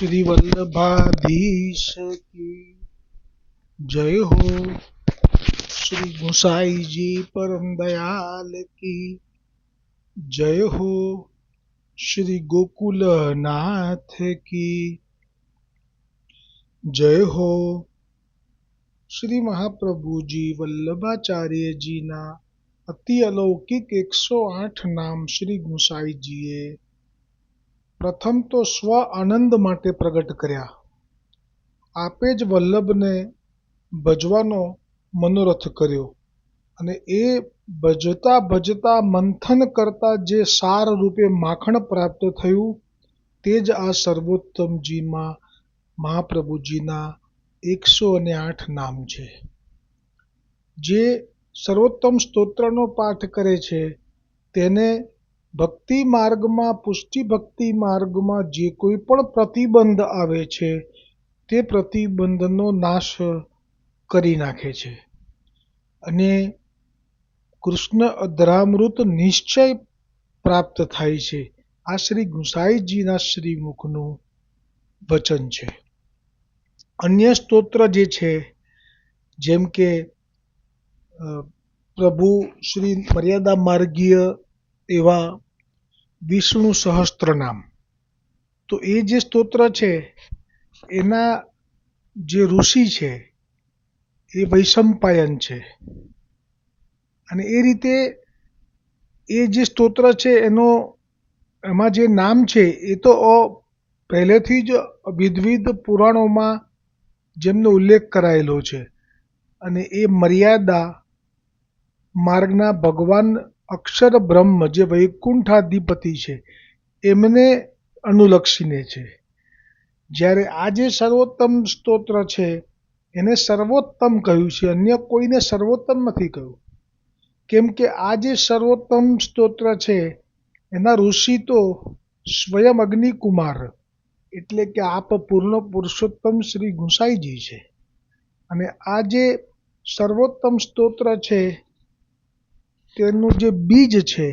श्री वल्लभाधीश की जय हो। श्री गोसाई जी परम दयाल की जय हो। श्री गोकुल नाथ की जय हो। श्री महाप्रभु जी वल्लभाचार्य जी ना અતિ અલૌકિક 108 નામ શ્રી ગુસાઈજીએ પ્રથમ તો સ્વ આનંદ માટે પ્રગટ કર્યા. આપે જ વલ્લભને ભજવાનો મનોરથ કર્યો અને એ ભજતા ભજતા મંથન કરતા જે સાર રૂપે માખણ પ્રાપ્ત થયું તે જ આ સર્વોત્તમજીમાં મહાપ્રભુજીના 108 નામ છે. જે સર્વોત્તમ સ્તોત્રનો પાઠ કરે છે તેને ભક્તિ માર્ગમાં, પુષ્ટિ ભક્તિ માર્ગમાં જે કોઈ પણ પ્રતિબંધ આવે છે તે પ્રતિબંધનો નાશ કરી નાખે છે અને કૃષ્ણ અધરામૃત નિશ્ચય પ્રાપ્ત થાય છે. આ શ્રી ગુસાઈજીના શ્રીમુખનું વચન છે. અન્ય સ્તોત્ર જે છે જેમ કે પ્રભુ શ્રી મર્યાદા માર્ગીય એવા વિષ્ણુ સહસ્ત્રનામ, તો એ જે સ્તોત્ર છે એના જે ઋષિ છે એ વૈશંપાયન છે અને એ રીતે એ જે સ્તોત્ર છે એમાં જે નામ છે એ તો પહેલેથી જ વિવિધ પુરાણોમાં જેમનો ઉલ્લેખ કરાયેલો છે અને એ મર્યાદા માર્ગના ભગવાન અક્ષર બ્રહ્મ જે વૈકુંઠાધિપતિ છે એમને અનુલક્ષીને છે. જ્યારે આ જે સર્વોત્તમ સ્તોત્ર છે એને સર્વોત્તમ કહ્યું છે, અન્ય કોઈને સર્વોત્તમ નથી કહ્યું. કેમ કે આ જે સર્વોત્તમ સ્તોત્ર છે એના ઋષિ તો સ્વયં અગ્નિકુમાર એટલે કે આપ પૂર્ણ પુરુષોત્તમ શ્રી ગુસાઈજી છે અને આ જે સર્વોત્તમ સ્તોત્ર છે તેનું જે બીજ છે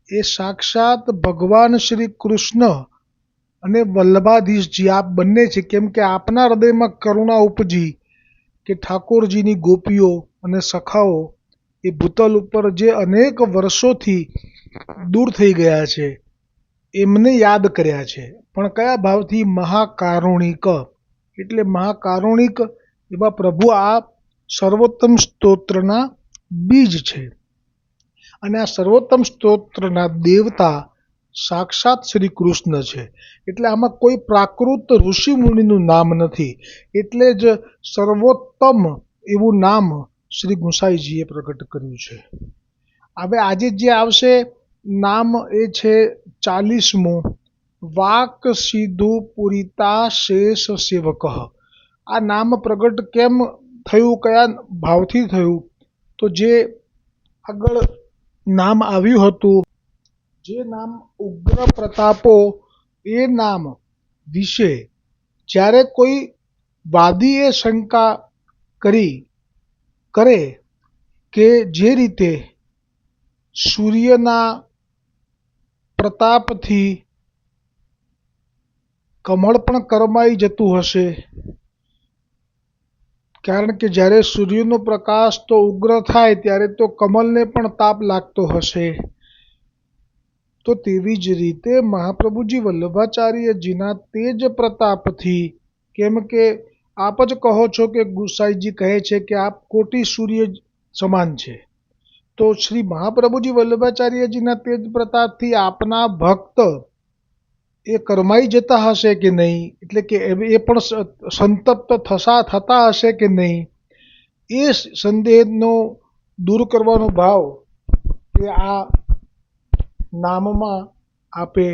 એ સાક્ષાત ભગવાન શ્રી કૃષ્ણ અને વલ્લભાધીશજી આપ બંને છે. કેમ કે આપના હૃદયમાં કરુણા ઉપજી કે ઠાકોરજીની ગોપીઓ અને સખાઓ એ ભૂતલ ઉપર જે અનેક વર્ષોથી દૂર થઈ ગયા છે એમને યાદ કર્યા છે, પણ કયા ભાવથી? મહાકારુણિક. એટલે મહાકારુણિક એવા પ્રભુ આ સર્વોત્તમ સ્તોત્રના બીજ છે અને આ સર્વોત્તમ સ્તોત્રના દેવતા સાક્ષાત શ્રી કૃષ્ણ છે. એટલે આમાં કોઈ પ્રાકૃત ઋષિ મુનિનું નામ નથી, એટલે જ સર્વોત્તમ એવું નામ શ્રી ગુસાઈજીએ પ્રગટ કર્યું છે. હવે આજે જે આવશે નામ એ છે 40મું, વાક સિદ્ધુ પુરિતા શેષ સેવક. આ નામ પ્રગટ કેમ થયું, કયા ભાવથી થયું? તો જે આગળ નામ આવ્યું હતું, જે નામ ઉગ્ર પ્રતાપો, એ નામ વિશે જ્યારે કોઈ વાદીએ શંકા કરે કે જે રીતે સૂર્યના પ્રતાપથી કમળ પણ કરમાઈ જતું હશે, કારણ કે જ્યારે સૂર્યનો પ્રકાશ તો ઉગ્ર થાય ત્યારે તો કમળને પણ તાપ લાગતો હશે, તો તેવી જ રીતે મહાપ્રભુજી વલ્લભાચાર્યજીના તેજ પ્રતાપથી, કેમ કે આપ જ કહો છો કે ગુસાઈજી કહે છે કે આપ કોટી સૂર્ય સમાન છે, તો શ્રી મહાપ્રભુજી વલ્લભાચાર્યજીના તેજ પ્રતાપથી આપના ભક્ત એ કરમાઈ જતા હશે કે નહીં, એટલે કે એ પણ સંતપ્ત થતા હશે કે નહીં, એ સંદેહનો દૂર કરવાનો ભાવ કે આ નામમાં આપે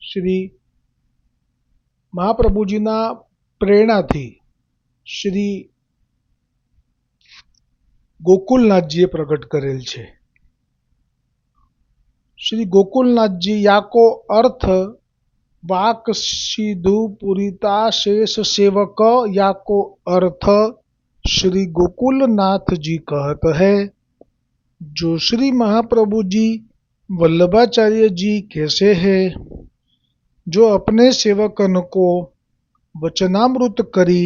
શ્રી મહાપ્રભુજીના પ્રેરણાથી શ્રી ગોકુલનાથજીએ પ્રગટ કરેલ છે. શ્રી ગોકુલનાથજી યાકો અર્થ वाक सिद्धु पुरिता शेष सेवक, याको अर्थ श्री गोकुलनाथ जी कहत है. जो श्री महाप्रभु जी वल्लभाचार्य जी कैसे है, जो अपने सेवकन को वचनामृत करी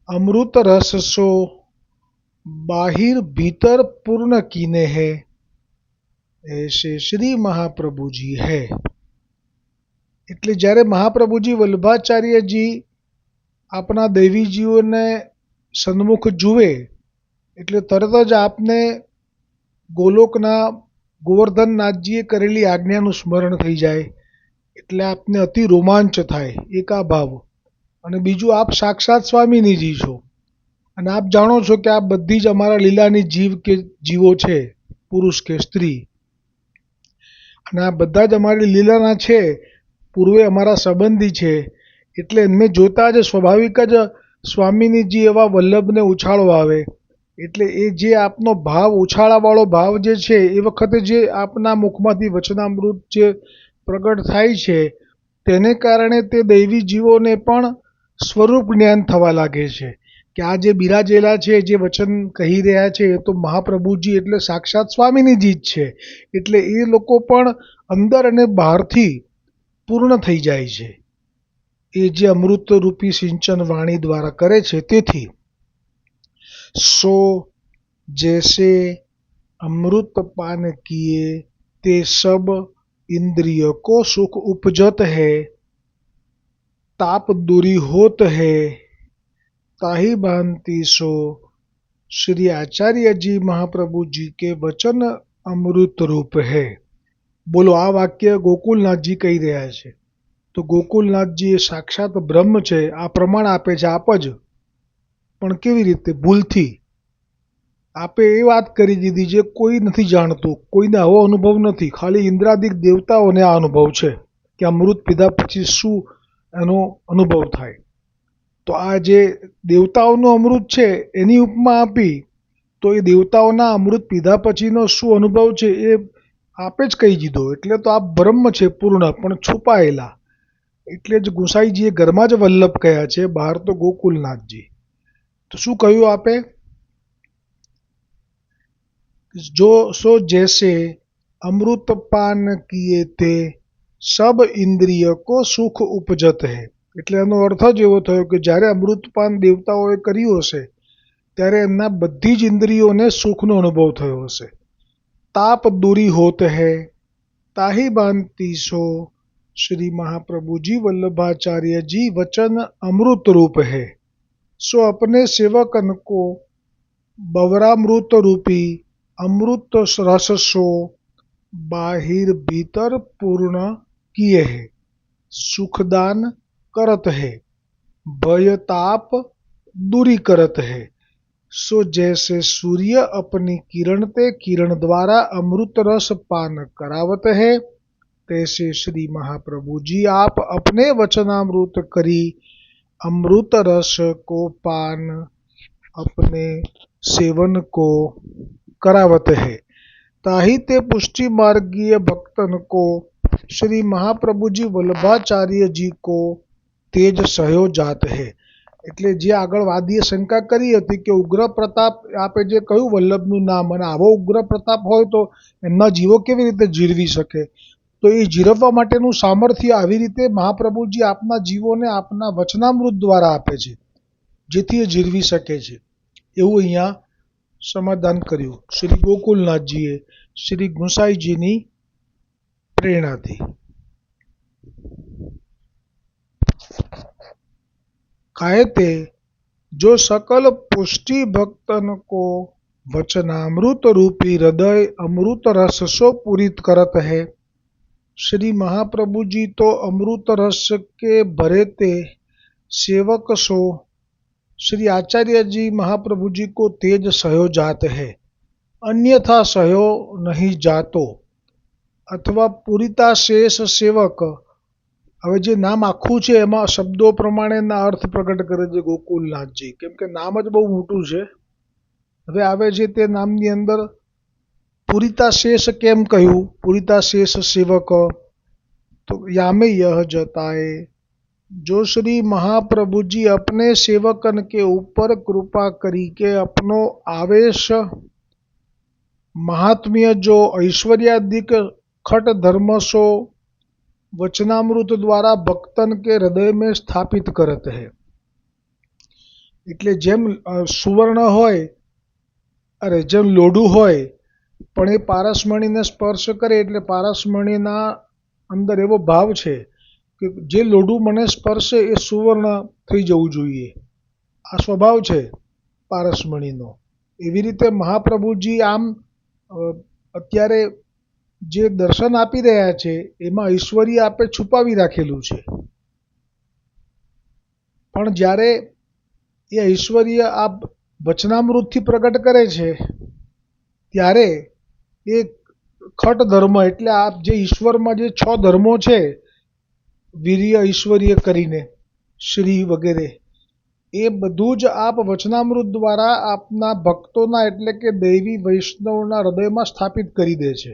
अमृत रस सो बाहिर भीतर पूर्ण कीने है, ऐसे श्री महाप्रभुजी है। એટલે જ્યારે મહાપ્રભુજી વલ્લભાચાર્યજી આપણા દેવીજીઓને સન્મુખ જુએ એટલે તરત જ આપને ગોલોકના ગોવર્ધનનાથજીએ કરેલી આજ્ઞાનું સ્મરણ થઈ જાય, એટલે આપને અતિ રોમાંચ થાય, એક આ ભાવ. અને બીજું, આપ સાક્ષાત સ્વામિનીજી છો અને આપ જાણો છો કે આ બધી જ અમારા લીલાની જીવો છે, પુરુષ કે સ્ત્રી, અને આ બધા જ અમારી લીલાના છે, પૂર્વે અમારા સંબંધી છે, એટલે એમને જોતા જ સ્વાભાવિક જ સ્વામિનીજી એવા વલ્લભને ઉછાળો આવે. એટલે એ જે આપનો ભાવ, ઉછાળાવાળો ભાવ જે છે, એ વખતે જે આપના મુખમાંથી વચનામૃત જે પ્રગટ થાય છે, તેને કારણે તે દૈવી જીવોને પણ સ્વરૂપ જ્ઞાન થવા લાગે છે કે આ જે બિરાજેલા છે, જે વચન કહી રહ્યા છે, એ તો મહાપ્રભુજી એટલે સાક્ષાત સ્વામિનીજી જ છે. એટલે એ લોકો પણ અંદર અને બહારથી પૂર્ણ થઈ જાય છે, એ જે અમૃતરૂપી સિંચન વાણી દ્વારા કરે છે. તેથી સો जैसे अमृत पान किए ते सब इंद्रिय को सुख उपजत है, ताप दूरी होत है, ताही भांति सो श्री आचार्य जी महाप्रभु जी के वचन अमृत रूप है. બોલો, આ વાક્ય ગોકુલનાથજી કહી રહ્યા છે. તો ગોકુલનાથજી એ સાક્ષાત બ્રહ્મ છે, આ પ્રમાણ આપે છે આપ જ. પણ કેવી રીતે? ભૂલથી. આપે એ વાત કરી દીધી જે કોઈ નથી જાણતું, કોઈને આવો અનુભવ નથી, ખાલી ઇન્દ્રાદિક દેવતાઓને આ અનુભવ છે કે અમૃત પીધા પછી શું એનો અનુભવ થાય. તો આ જે દેવતાઓનું અમૃત છે એની ઉપમા આપી, તો એ દેવતાઓના અમૃત પીધા પછીનો શું અનુભવ છે એ આપે જ કહી દીધો. એટલે તો આ બ્રહ્મ છે પૂર્ણ, પણ છુપાયેલા. એટલે જ ગુસાઈજીએ ઘરમાં જ વલ્લભ કહ્યા છે, બહાર તો ગોકુલનાથજી. તો શું કહ્યું આપે? जो सो जैसे अमृत पान किए ते सब इंद्रिय को सुख उपजत है. એટલે એનો અર્થ જ એવો થયો કે જ્યારે અમૃતપાન દેવતાઓએ કર્યું હશે ત્યારે એમના બધી જ ઇન્દ્રિયોને સુખનો અનુભવ થયો હશે. તાપ દૂરી હોત હૈ, તાહી ભાંતિ સો श्री महाप्रभुजी वल्लभाचार्य जी वचन अमृत रूप है, सो अपने सेवकन को बवरामृत रूपी अमृत रस सो बाहिर भीतर पूर्ण किए है, सुखदान करत है, भय ताप दूरी करत है. सो जैसे सूर्य अपनी किरण ते किरण द्वारा अमृत रस पान करावत है, तैसे श्री महाप्रभु जी आप अपने वचनामृत करी अमृत रस को पान अपने सेवन को करावत है, ताही ते पुष्टि मार्गीय भक्तन को श्री महाप्रभु जी वल्लभाचार्य जी को तेज सहयो जात है. એટલે જે આગળ વાદીએ શંકા કરી હતી કે ઉગ્ર પ્રતાપ, આપે જે કહ્યું વલ્લભનું નામ, અને આવો ઉગ્ર પ્રતાપ હોય તો એમના જીવો કેવી રીતે જીરવી શકે? તો એ જીરવવા માટેનું સામર્થ્ય આવી રીતે મહાપ્રભુજી આપના જીવોને આપના વચનામૃત દ્વારા આપે છે, જેથી એ જીરવી શકે છે. એવું અહીંયા સમાધાન કર્યું શ્રી ગોકુલનાથજીએ શ્રી ગુસાઈજીની પ્રેરણાથી. कहते जो सकल पुष्टि भक्तन को वचनामृत रूपी हृदय अमृत रस सो पूरित करत है. श्री महाप्रभु जी तो अमृत रस के भरे ते सेवक सो श्री आचार्य जी महाप्रभु जी को तेज सहयो जात है, अन्यथा सहयो नहीं जातो. अथवा पूरिता शेष सेवक. હવે જે નામ આખું છે એમાં શબ્દો પ્રમાણેના અર્થ પ્રગટ કરે છે ગોકુલનાથજી, કેમ કે નામ જ બહુ મોટું છે. હવે આવે છે તે નામની અંદર પૂરિતા શેષ કેમ કહ્યું? પૂરિતા શેષ સેવક, તો यामे यह जताए जो श्री महाप्रभु जी अपने सेवकन के ऊपर कृपा करी के अपनो आवेश महात्म्य जो ऐश्वर्यादिक खट धर्म सो वचनामृत द्वारा भक्तन के हृदय में स्थापित करत है। એટલે જેમ સુવર્ણ હોય, અરે જેમ લોઢું હોય, પણ એ પારસમણીને સ્પર્શ કરે એટલે પારસમણીના અંદર એવો ભાવ છે કે જે લોઢું મને સ્પર્શે એ સુવર્ણ થઈ જવું જોઈએ. આ સ્વભાવ છે પારસમણીનો. એવી રીતે મહાપ્રભુજી આમ અત્યારે જે દર્શન આપી રહ્યા છે એમાં ઐશ્વર્ય આપે છુપાવી રાખેલું છે, પણ જ્યારે એ ઐશ્વર્ય આપ વચનામૃતથી પ્રગટ કરે છે ત્યારે એ ખટ ધર્મ એટલે આપ જે ઈશ્વરમાં જે 6 ધર્મો છે, વીર્ય, ઐશ્વર્ય કરીને શ્રી વગેરે, એ બધું જ આપ વચનામૃત દ્વારા આપના ભક્તોના એટલે કે દૈવી વૈષ્ણવના હૃદયમાં સ્થાપિત કરી દે છે.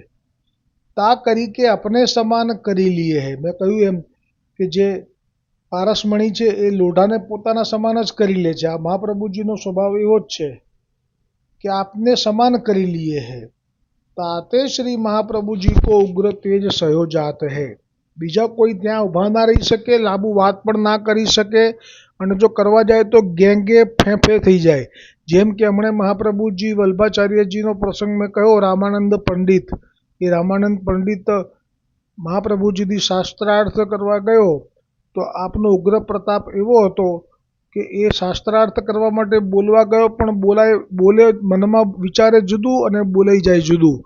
તા કરી કે અપને સમાન કરી લીએ હે. મેં કહ્યું એમ કે જે પારસમણી છે એ લોઢાને પોતાના સમાન જ કરી લે છે. આ મહાપ્રભુજીનો સ્વભાવ એવો જ છે કે આપને સમાન કરી લીએ હે. તાતે શ્રી મહાપ્રભુજી કો ઉગ્ર તેજ સયો જાત હે. બીજા કોઈ ત્યાં ઊભા ના રહી શકે, લાંબુ વાત પણ ના કરી શકે, અને જો કરવા જાય તો ગેંગે ફેંફે થઈ જાય. જેમ કે હમણે મહાપ્રભુજી વલ્ભાચાર્યજીનો પ્રસંગ મેં કહ્યો, રામાનંદ પંડિત. એ રામાનંદ પંડિત મહાપ્રભુજીથી શાસ્ત્રાર્થ કરવા ગયો તો આપનો ઉગ્ર પ્રતાપ એવો હતો કે એ શાસ્ત્રાર્થ કરવા માટે બોલવા ગયો, પણ બોલે મનમાં વિચારે જુદું અને બોલાઈ જાય જુદું.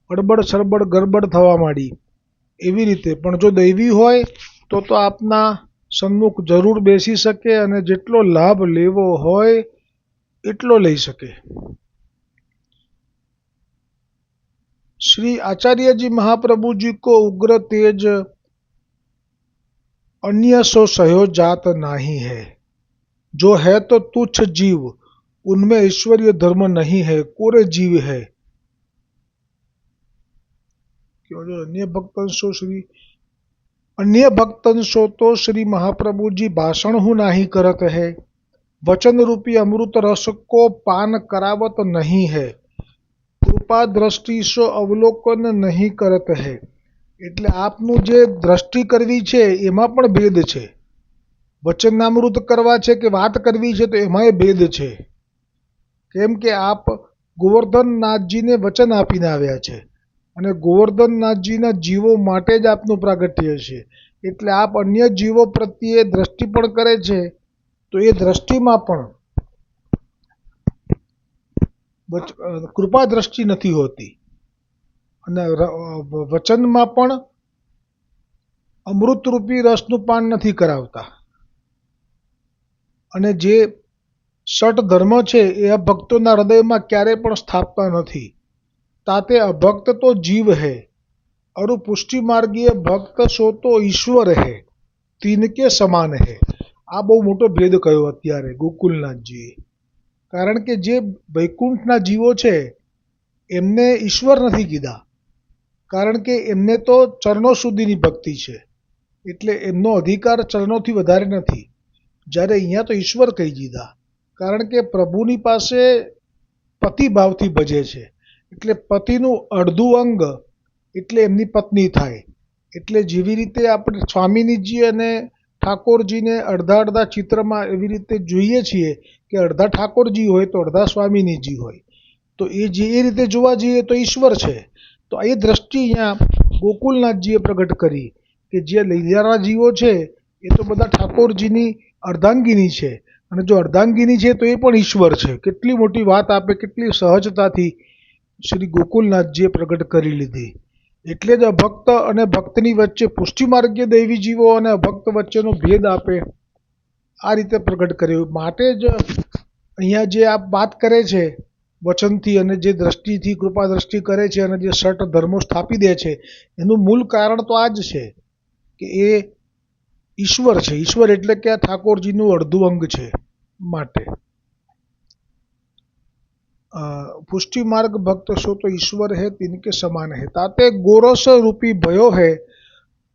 અડબડ સડબડ ગરબડ થવા માંડી. એવી રીતે પણ જો દૈવી હોય તો આપના સન્મુખ જરૂર બેસી શકે અને જેટલો લાભ લેવો હોય એટલો લઈ શકે. श्री आचार्य जी महाप्रभु जी को उग्र तेज अन्य सो सयो जात नहीं है। जो है तो तुच्छ जीव, उनमें ऐश्वर्य धर्म नहीं है, कोरे जीव है। क्यों जो अन्य भक्तंशो तो श्री महाप्रभु जी भाषण हूँ नहीं करत है, वचन रूपी अमृत रस को पान करावत नहीं है, કૃપા દ્રષ્ટિ સો અવલોકન નહીં કરત હે. એટલે આપનું જે દ્રષ્ટિ કરવી છે એમાં પણ ભેદ છે. વચનામૃત કરવા છે કે વાત કરવી છે તો એમાંય ભેદ છે. કેમ કે આપ ગોવર્ધનનાથજીને વચન આપીને આવ્યા છે અને ગોવર્ધનનાથજીના જીવો માટે જ આપનું પ્રાગટ્ય છે. એટલે આપ અન્ય જીવો પ્રત્યે દ્રષ્ટિ પણ કરે છે તો એ દ્રષ્ટિમાં પણ કૃપા દ્રષ્ટિ નથી હોતી અને વચનમાં પણ અમૃતરૂપી રસનું પાન નથી કરાવતા. અને જે ષટ ધર્મ છે એ ભક્તોના હૃદયમાં ક્યારેય પણ સ્થાપતા નથી. તાતે અભક્ત તો જીવ હૈ અરુ પુષ્ટિ માર્ગીય ભક્ત સો તો ઈશ્વર હૈ, તીનકે સમાન હૈ. આ બહુ મોટો ભેદ કયો અત્યારે ગોકુલનાથજીએ. કારણ કે જે વૈકુંઠના જીવો છે એમને ઈશ્વર નથી કીધા, કારણ કે એમને તો ચરણો સુધીની ભક્તિ છે, એટલે એમનો અધિકાર ચરણોથી વધારે નથી. જ્યારે અહીંયા તો ઈશ્વર કહી દીધા, કારણ કે પ્રભુની પાસે પતિભાવથી ભજે છે. એટલે પતિનું અડધું અંગ એટલે એમની પત્ની થાય. એટલે જેવી રીતે આપણે સ્વામિનીજી અને ઠાકોરજીને અડધા અડધા ચિત્રમાં એવી રીતે જોઈએ છીએ કે અડધા ઠાકોરજી હોય તો અડધા સ્વામિનીજી હોય, તો એ રીતે જોવા જઈએ તો ઈશ્વર છે. તો એ દ્રષ્ટિ અહીંયા ગોકુલનાથજીએ પ્રગટ કરી કે જે લૈયારા જીવો છે એ તો બધા ઠાકોરજીની અર્ધાંગીની છે, અને જો અર્ધાંગીની છે તો એ પણ ઈશ્વર છે. કેટલી મોટી વાત આપે, કેટલી સહજતાથી શ્રી ગોકુલનાથજીએ પ્રગટ કરી લીધી. એટલે જ અભક્ત અને ભક્તની વચ્ચે પુષ્ટિમાર્ગીય દૈવી જીવો અને અભક્ત વચ્ચેનો ભેદ આપે આ રીતે પ્રગટ કર્યો. માટે જ અહીંયા જે આ વાત કરે છે વચનથી અને જે દ્રષ્ટિથી કૃપા દ્રષ્ટિ કરે છે અને જે ષટ ધર્મો સ્થાપી દે છે, એનું મૂળ કારણ તો આ જ છે કે એ ઈશ્વર છે. ઈશ્વર એટલે કે આ ઠાકોરજીનું અડધું અંગ છે. માટે પુષ્ટિ માર્ગ ભક્ત સો તો ઈશ્વર હે તિનકે સમાન હે. તાતે ગોરસ રૂપી ભયો હે,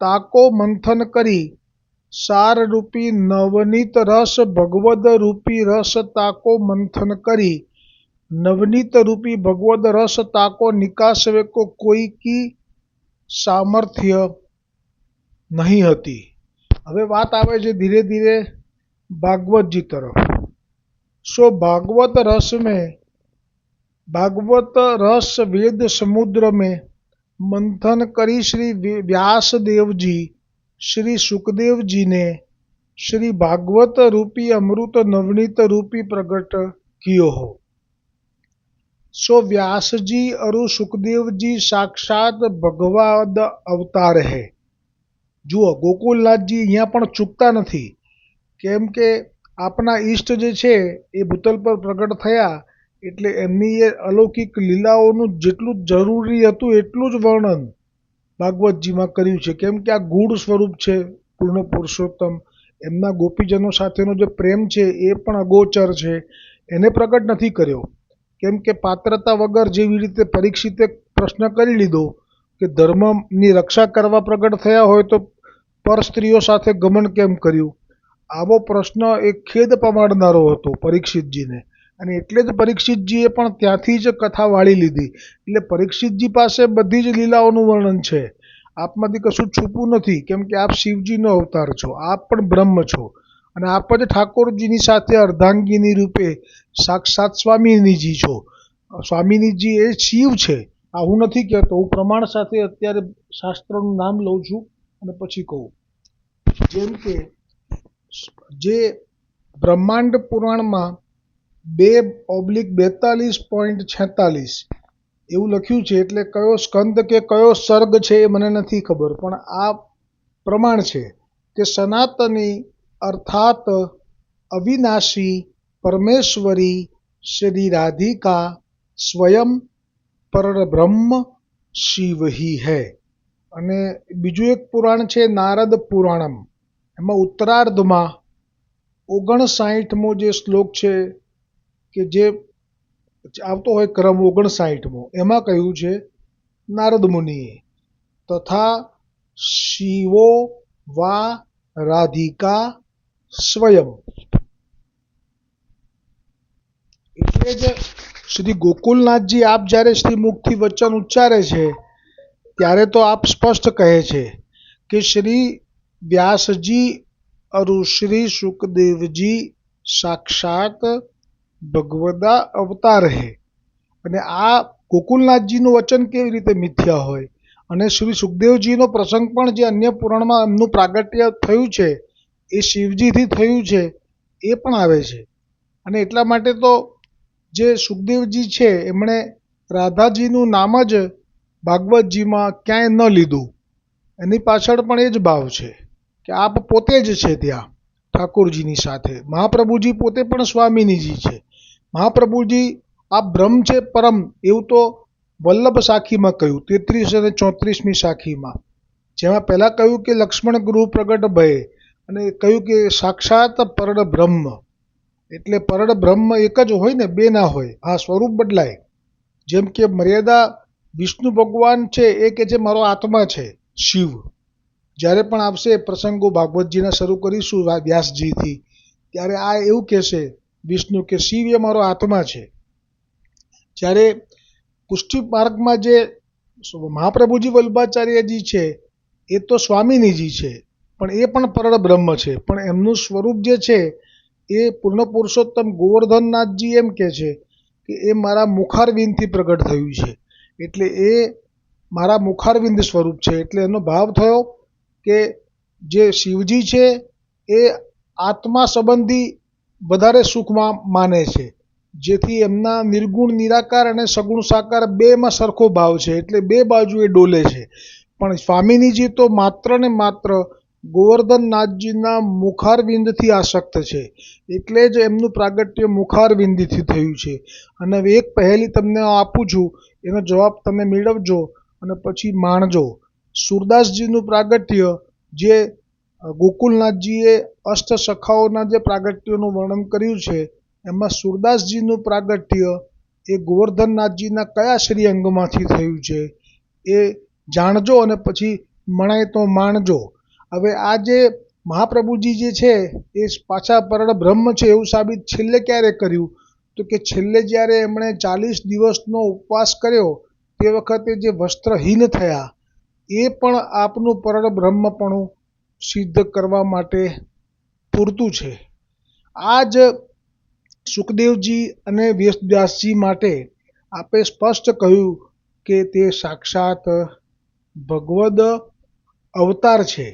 તાકો મંથન કરી સાર રૂપી નવનીત રસ, ભગવદ રૂપી રસ તાકો મંથન કરી નવનીત રૂપી ભગવદ રસ તાકો નિકાસવે કો કોઈ કી સામર્થ્ય. નહીં હતી. હવે વાત આવે છે ધીરે धीरे भागवत जी तरफ। सो भागवत रस वेद समुद्र में मंथन करी श्री व्यास देव जी श्री सुखदेव जी ने श्री भागवत रूपी अमृत नवनीत रूपी प्रकट कियो हो। सो व्यास जी और सुखदेव जी साक्षात भगवद अवतार है। જુઓ ગોકુલનાથજી અહીંયા પણ ચૂકતા નથી, કેમ કે આપણા ઈષ્ટ જે છે એ ભૂતલ પર પ્રગટ થયા એટલે એમની એ અલૌકિક લીલાઓનું જેટલું જરૂરી હતું એટલું જ વર્ણન ભાગવતજીમાં કર્યું છે, કેમ કે આ ગૂઢ સ્વરૂપ છે પૂર્ણ પુરુષોત્તમ, એમના ગોપીજનો સાથેનો જે પ્રેમ છે એ પણ અગોચર છે, એને પ્રગટ નથી કર્યો. કેમ કે પાત્રતા વગર જેવી રીતે પરીક્ષિતે પ્રશ્ન કરી લીધો કે ધર્મની રક્ષા કરવા પ્રગટ થયા હોય તો પર સ્ત્રીઓ સાથે ગમન કેમ કર્યું, આવો પ્રશ્ન એક ખેદ પમાડનારો હતો પરીક્ષિતજીને, અને એટલે જ પરીક્ષિતજીએ પણ ત્યાંથી જ કથા વાળી લીધી. એટલે પરીક્ષિતજી પાસે બધી જ લીલાઓનું વર્ણન છે, આપમાંથી કશું છૂપું નથી, કેમ કે આપ શિવજીનો અવતાર છો, આપ પણ બ્રહ્મ છો, અને આપ જ ઠાકોરજીની સાથે અર્ધાંગીની રૂપે સાક્ષાત સ્વામિનીજી છો. સ્વામિનીજી એ શિવ છે, આ હું નથી કહેતો, હું પ્રમાણ સાથે અત્યારે શાસ્ત્રનું નામ લઉં છું અને પછી કહું. જેમ કે જે બ્રહ્માંડ પુરાણમાં 2/42.46 એવું લખ્યું છે, એટલે કયો સ્કંદ કે કયો સર્ગ છે એ મને નથી ખબર, પણ આ પ્રમાણ છે કે સનાતની અર્થાત અવિનાશી પરમેશ્વરી શ્રી રાધિકા સ્વયં પરબ્રહ્મ શિવ ही है। અને બીજું એક પુરાણ છે નારદ પુરાણમ, એમાં ઉત્તરાર્ધમાં 59મો જે શ્લોક છે કે જે આવતો હોય ક્રમ 59મો, એમાં કહ્યું છે નારદ મુનિએ તથા શિવો વા રાધિકા સ્વયં, એટલે જ શ્રી ગોકુલનાથજી આપ જ્યારે શ્રી મુખથી વચન ઉચ્ચારે છે ત્યારે તો આપ સ્પષ્ટ કહે છે કે શ્રી વ્યાસજી और श्री सुखदेवजी साक्षात ભગવદા અવતાર હે। અને આ ગોકુલનાથજીનું વચન કેવી રીતે મિથ્યા હોય, અને શ્રી સુખદેવજીનો પ્રસંગ પણ જે અન્ય પુરાણમાં એમનું પ્રાગટ્ય થયું છે એ શિવજીથી થયું છે એ પણ આવે છે. અને એટલા માટે તો જે સુખદેવજી છે એમણે રાધાજીનું નામ જ ભાગવતજીમાં ક્યાંય ન લીધું, એની પાછળ પણ એ જ ભાવ છે કે આપ પોતે જ છે ત્યાં ઠાકોરજીની સાથે. મહાપ્રભુજી પોતે પણ સ્વામિનીજી છે. મહાપ્રભુજી આ બ્રહ્મ છે પરમ, એવું તો વલ્લભ સાખીમાં કહ્યું 33 અને 34મી સાખીમાં, જેમાં પહેલાં કહ્યું કે લક્ષ્મણ ગૃહ પ્રગટ ભય, અને કહ્યું કે સાક્ષાત પરડ બ્રહ્મ. એટલે પરડ બ્રહ્મ એક જ હોય ને, બે ના હોય, હા સ્વરૂપ બદલાય. જેમ કે મર્યાદા વિષ્ણુ ભગવાન છે એ કે છે મારો આત્મા છે શિવ, જ્યારે પણ આવશે પ્રસંગો ભાગવતજીના શરૂ કરીશું વ્યાસજીથી, ત્યારે આ એવું કહેશે વિષ્ણુ કે શિવ એ મારો આત્મા છે. જ્યારે પુષ્ટિ માર્ગમાં જે મહાપ્રભુજી વલ્લભાચાર્યજી છે એ તો સ્વામિનીજી છે, પણ એ પણ પરળ બ્રહ્મ છે, પણ એમનું સ્વરૂપ જે છે એ પૂર્ણ પુરુષોત્તમ ગોવર્ધનનાથજી એમ કહે છે કે એ મારા મુખારવિંદથી પ્રગટ થયું છે, એટલે એ મારા મુખારવિંદ સ્વરૂપ છે. એટલે એનો ભાવ થયો કે જે શિવજી છે એ આત્મા સંબંધી વધારે સુખમાં માને છે, જેથી એમના નિર્ગુણ નિરાકાર અને સગુણ સાકાર બેમાં સરખો ભાવ છે, એટલે બે બાજુ એ ડોલે છે. પણ સ્વામિનીજી તો માત્ર ને માત્ર ગોવર્ધનનાથજીના મુખારવિંદથી આસક્ત છે, એટલે જ એમનું પ્રાગટ્ય મુખારવિંદથી થયું છે. અને હવે એક પહેલી તમને આપું છું, એનો જવાબ તમે મેળવજો અને પછી માણજો. સુરદાસજીનું પ્રાગટ્ય જે ગોકુલનાથજીએ અષ્ટ સખાઓના જે પ્રાગટ્યોનું વર્ણન કર્યું છે, એમાં સુરદાસજીનું પ્રાગટ્ય એ ગોવર્ધનનાથજીના કયા શ્રી અંગમાંથી થયું છે એ જાણજો અને પછી મણાય તો માણજો. હવે આ જે મહાપ્રભુજી જે છે એ પાછા પરળ બ્રહ્મ છે એવું સાબિત છેલ્લે ક્યારે કર્યું, તો કે છેલ્લે જ્યારે એમણે 40 દિવસનો ઉપવાસ કર્યો તે વખતે જે વસ્ત્રહીન થયા એ પણ આપનું પરળ બ્રહ્મપણું સિદ્ધ કરવા માટે પૂરતું છે. આ જ સુખદેવજી અને વ્યાસજી માટે આપે સ્પષ્ટ કહ્યું કે તે સાક્ષાત ભગવદ अवतार छे।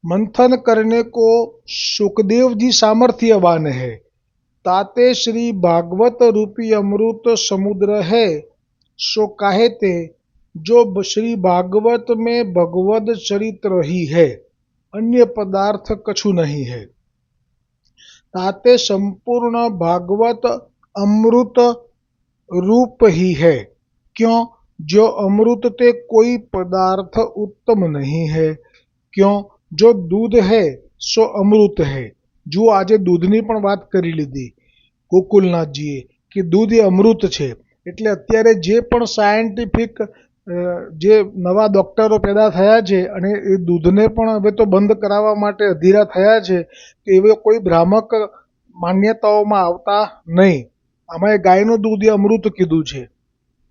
मंथन करने को सुखदेव जी सामर्थ्यवान है, ताते श्री भागवत रूपी अमृत समुद्र है, सो काहे ते जो श्री भागवत में भगवद चरित्र ही है, अन्य पदार्थ कछु नहीं है। ताते संपूर्ण भागवत अमृत रूप ही है। क्यों? जो अमृत ते कोई पदार्थ उत्तम नहीं है। क्यों? जो दूध है सो अमृत है। जो આજે દૂધની પણ વાત કરી લીધી ગોકુલનાથજીએ કે દૂધ એ અમૃત છે. એટલે અત્યારે જે પણ સાયન્ટિફિક જે નવા ડૉક્ટરો પેદા થયા છે અને એ દૂધને પણ હવે તો બંધ કરાવવા માટે અધીરા થયા છે, તો એવા કોઈ ભ્રામક માન્યતાઓમાં આવતા નહીં. આમાં એ ગાયનું દૂધ એ અમૃત કીધું છે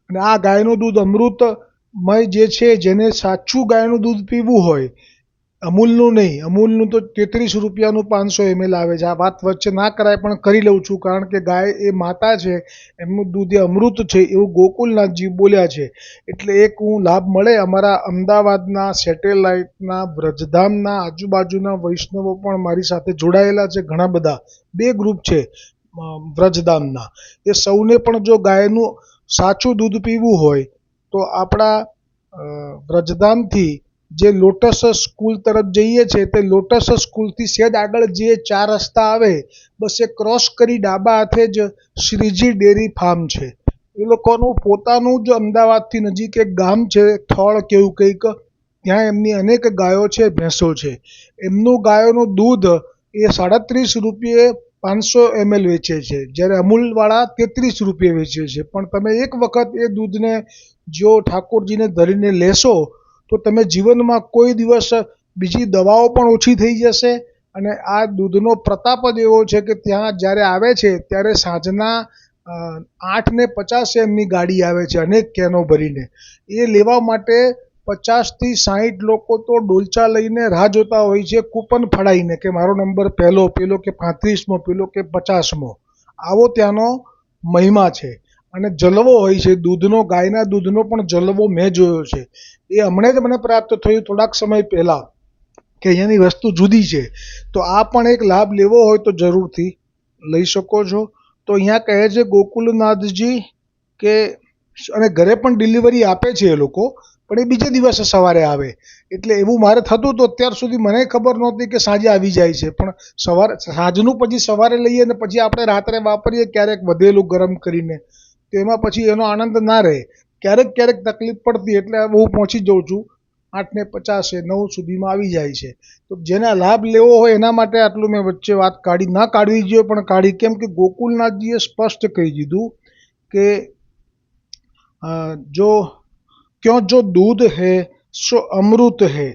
અને આ ગાયનું દૂધ અમૃતમય જે છે, જેને સાચું ગાયનું દૂધ પીવું હોય, અમૂલનું નહીં, અમૂલનું તો 33 રૂપિયાનું 500 ml આવે છે. આ વાત વચ્ચે ના કરાય પણ કરી લઉં છું, કારણ કે ગાય એ માતા છે, એમનું દૂધ એ અમૃત છે એવું ગોકુલનાથજી બોલ્યા છે. એટલે એક હું લાભ મળે, અમારા અમદાવાદના સેટેલાઇટના વ્રજધામના આજુબાજુના વૈષ્ણવો પણ મારી સાથે જોડાયેલા છે ઘણા બધા. 2 ગ્રુપ છે વ્રજધામના. એ સૌને પણ જો ગાયનું સાચું દૂધ પીવું હોય તો આપણા વ્રજધામથી જે લોટસ સ્કૂલ તરફ જઈએ છીએ, તે લોટસ સ્કૂલથી સહેજ આગળ જે 4 રસ્તા આવે, બસ એ ક્રોસ કરી ડાબા હાથે જ શ્રીજી ડેરી ફાર્મ છે. એ લોકોનું પોતાનું જ અમદાવાદથી નજીક એક ગામ છે, થોળ કેવું કંઈક, ત્યાં એમની અનેક ગાયો છે, ભેંસો છે. એમનું ગાયોનું દૂધ એ 37 રૂપિયે 500 ml વેચે છે, જ્યારે અમૂલવાળા 33 રૂપિયે વેચે છે. પણ તમે એક વખત એ દૂધને જો ઠાકોરજીને ધરીને લેશો તો તમે જીવનમાં કોઈ દિવસ બીજી દવાઓ પણ ઓછી થઈ જશે. અને આ દૂધનો પ્રતાપ જ એવો છે કે ત્યાં જ્યારે આવે છે ત્યારે સાંજના 8:50 એમની ગાડી આવે છે અનેક કેનો ભરીને. એ લેવા માટે 50થી 60 લોકો તો ડોલચા લઈને રાહ જોતા હોય છે, કૂપન ફડાઈને કે મારો નંબર પહેલો, પેલો કે 35મો, પેલો કે 50મો. આવો ત્યાંનો મહિમા છે. અને જલવો હોય છે દૂધનો, ગાયના દૂધનો પણ જલવો મેં જોયો છે. એ હમણાં જ મને પ્રાપ્ત થયું થોડાક સમય પહેલાં કે અહીંયાની વસ્તુ જુદી છે. તો આ પણ એક લાભ લેવો હોય તો જરૂરથી લઈ શકો છો. તો અહીંયા કહે છે ગોકુલનાથજી કે, અને ઘરે પણ ડિલિવરી આપે છે એ લોકો, પણ એ બીજે દિવસે સવારે આવે. એટલે એવું મારે થતું હતું, અત્યાર સુધી મને ખબર નહોતી કે સાંજે આવી જાય છે. પણ સાંજનું પછી સવારે લઈએ ને પછી આપણે રાત્રે વાપરીએ ક્યારેક વધેલું ગરમ કરીને, તો એમાં પછી એનો આનંદ ના રહે. ક્યારેક ક્યારેક તકલીફ પડતી, એટલે હું પહોંચી જાઉં છું 8:50 9 સુધીમાં આવી જાય છે. તો જેના લાભ લેવો હોય એના માટે આટલું મેં વચ્ચે વાત કાઢી, ના કાઢવી જોઈએ પણ કાઢી. કેમ કે ગોકુલનાથજીએ સ્પષ્ટ કહી દીધું કે क्यों जो दूध है सो अमृत है,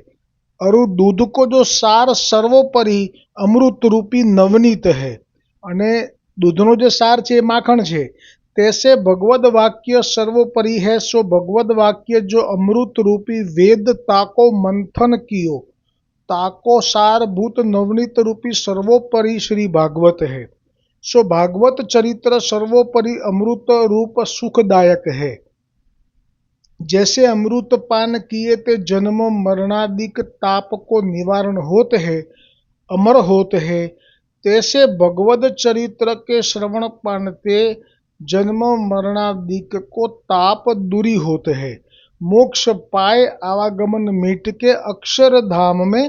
और दूध को जो सार सर्वोपरि अमृत रूपी नवनीत है. અને દૂધનો જે સાર છે એ માખણ છે. तैसे भगवद वाक्य सर्वोपरि है, सो भगवद वाक्य जो अमृत रूपी वेद ताको मंथन कियो, ताको सारभूत नवनीत रूपी सर्वोपरि श्री भागवत है. सो भागवत चरित्र सर्वोपरि अमृत रूप सुखदायक है. जैसे अमृत पान किए ते जन्म मरणादिक ताप को निवारण होते है, अमर होते है, तैसे भगवद चरित्र के श्रवण पानते जन्म मरणादिक को ताप दूरी होते है, मोक्ष पाए आवागमन मिट के अक्षर धाम में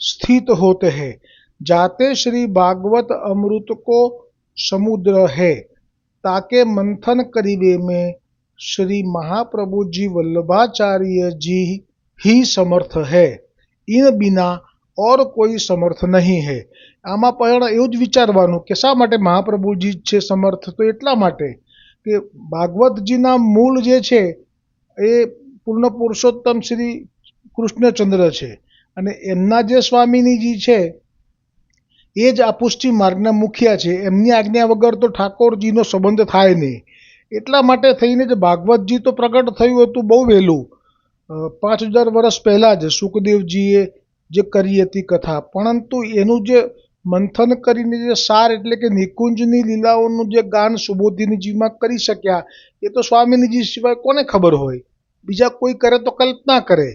स्थित होते हैं. जाते श्री भागवत अमृत को समुद्र है, ताके मंथन करीबे में श्री महाप्रभु जी वल्लभाचार्य जी ही समर्थ है, इन बिना और कोई समर्थ नहीं है. આમાં પણ એવું જ વિચારવાનું કે શા માટે મહાપ્રભુજી છે સમર્થ? તો એટલા માટે કે ભાગવતજીના મૂળ જે છે એ પૂર્ણ પુરુષોત્તમ શ્રી કૃષ્ણચંદ્ર છે, અને એમના જે સ્વામિનીજી છે એ જ આ પુષ્ટિ માર્ગના મુખિયા છે. એમની આજ્ઞા વગર તો ઠાકોરજીનો સંબંધ થાય નહીં. એટલા માટે થઈને જ ભાગવતજી તો પ્રગટ થયું હતું બહુ વહેલું, 5000 વર્ષ પહેલાં જ સુખદેવજીએ જે કરી હતી કથા, પરંતુ એનું જે મંથન કરીને જે સાર એટલે કે નિકુંજની લીલાઓનું જે ગાન સુબોધિનીજીમાં કરી શક્યા એ તો સ્વામિનીજી સિવાય કોને ખબર હોય, બીજા કોઈ કરે તો કલ્પના કરે,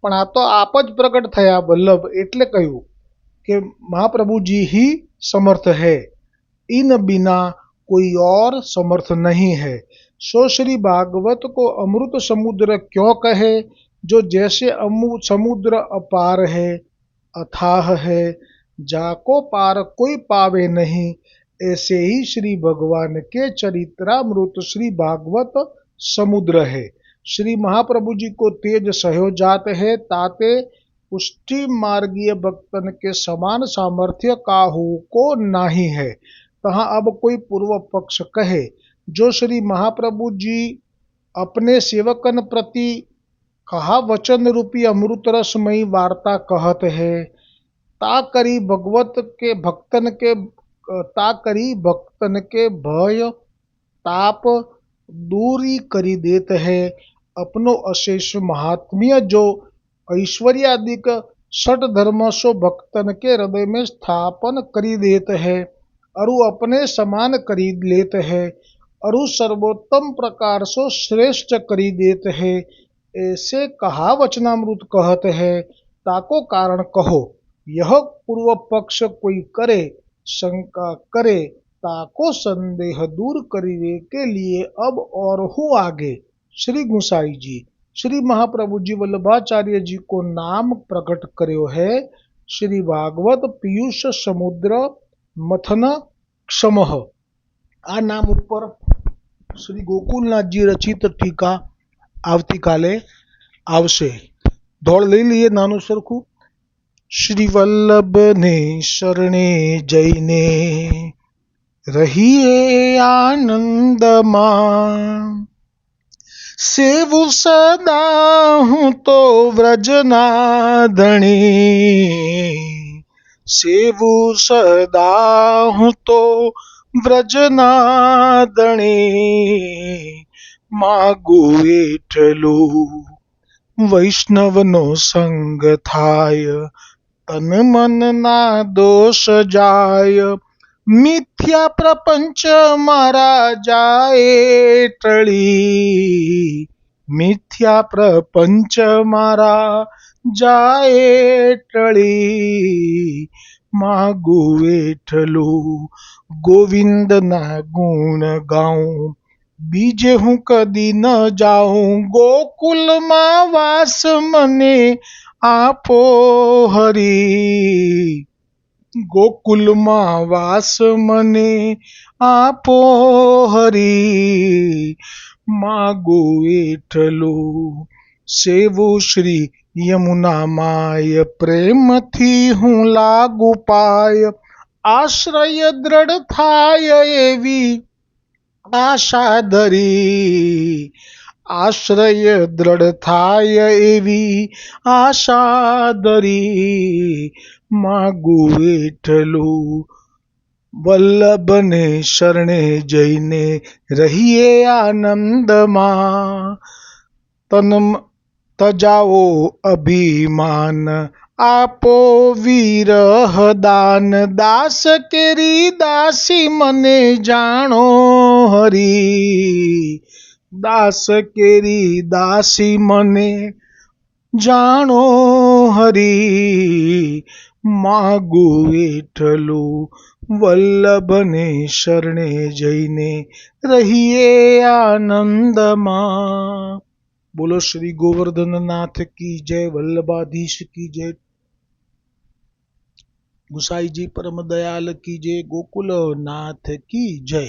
પણ આ તો આપ જ પ્રગટ થયા વલ્લભ, એટલે કહ્યું कि महाप्रभु जी ही समर्थ है, इन बिना कोई और समर्थ नहीं है। सो श्री भागवत को अमृत समुद्र क्यों कहे, जो जैसे समुद्र अपार है, अथाह है, जाको पार कोई पावे नहीं, ऐसे ही श्री भगवान के चरित्रामृत श्री भागवत समुद्र है। श्री महाप्रभु जी को तेज सहयो जात है, ताते पुष्टि मार्गीय भक्तन के समान सामर्थ्य काहू को नाही है। तहाँ अब कोई पूर्व पक्ष कहे, जो श्री महाप्रभु जी अपने सेवकन प्रति कहा वचन रूपी अमृत रसमयी वार्ता कहत है, ता करी भक्तन के भय ताप दूरी करी देत है। अपनो अशेष महात्म्य जो ऐश्वर्यादिक षट धर्म सो भक्तन के हृदय में स्थापन करी देत है, अरु अपने समान करी लेत है, अरु सर्वोत्तम प्रकार सो श्रेष्ठ करी देत है। ऐसे कहा वचनामृत कहत है, ताको कारण कहो। यह पूर्व पक्ष कोई करे शंका करे, ताको संदेह दूर करीवे के लिए अब और हूँ आगे। श्री गुसाई जी श्री महाप्रभु जी वल्लभाचार्य जी को नाम प्रकट કર્યો है। श्री भागवत पीयूष समुद्र मथन क्षमः। આ નામ ઉપર શ્રી ગોકુલનાથજી રચિત ટીકા આવતીકાલે આવશે। ધોળ લઈ લઈએ નાનું સરખું। શ્રી વલ્લભ ને શરણે જઈને રહીએ આનંદમાં, સેવું સદા હું તો વ્રજના ધણી, સેવું સદા હું તો વ્રજના ધણી, માગું એટલું વૈષ્ણવનો સંગ થાય, તન મનના દોષ જાય, મિથ્યા પ્રપંચ મારા જાય ટળી, મિથ્યા પ્રપંચ મારા જાય ટળી, માગું એટલું ગોવિંદના ગુણ ગાઉં, બીજે હું કદી ન જાઉં, ગોકુલમાં વાસ મને આપો હરી, ગોકુલમાં વાસ મને આપો હરી, માગું એટલું સેવું શ્રી યમુના માય, પ્રેમથી હું લાગુ પાય, આશ્રય દ્રઢ થાય એવી આશા ધરી, આશ્રય દ્રઢ થાય એવી આશા ધરી, માગું એટલું વલ્લભને શરણે જઈને રહીએ આનંદમાં, તજાઓ અભિમાન આપો વિરહ દાન, દાસ કેરી દાસી મને જાણો હરી, દાસ કેરી દાસી મને જાણો હરી, માગું એટલું વલ્લભને શરણે જઈને રહીએ આનંદમાં। બોલો શ્રી ગોવર્ધનનાથ કી જય, વલ્લભાધીશ કી જય, ગુસાઈજી પરમ દયાલ કી જય, ગોકુલનાથ કી જય।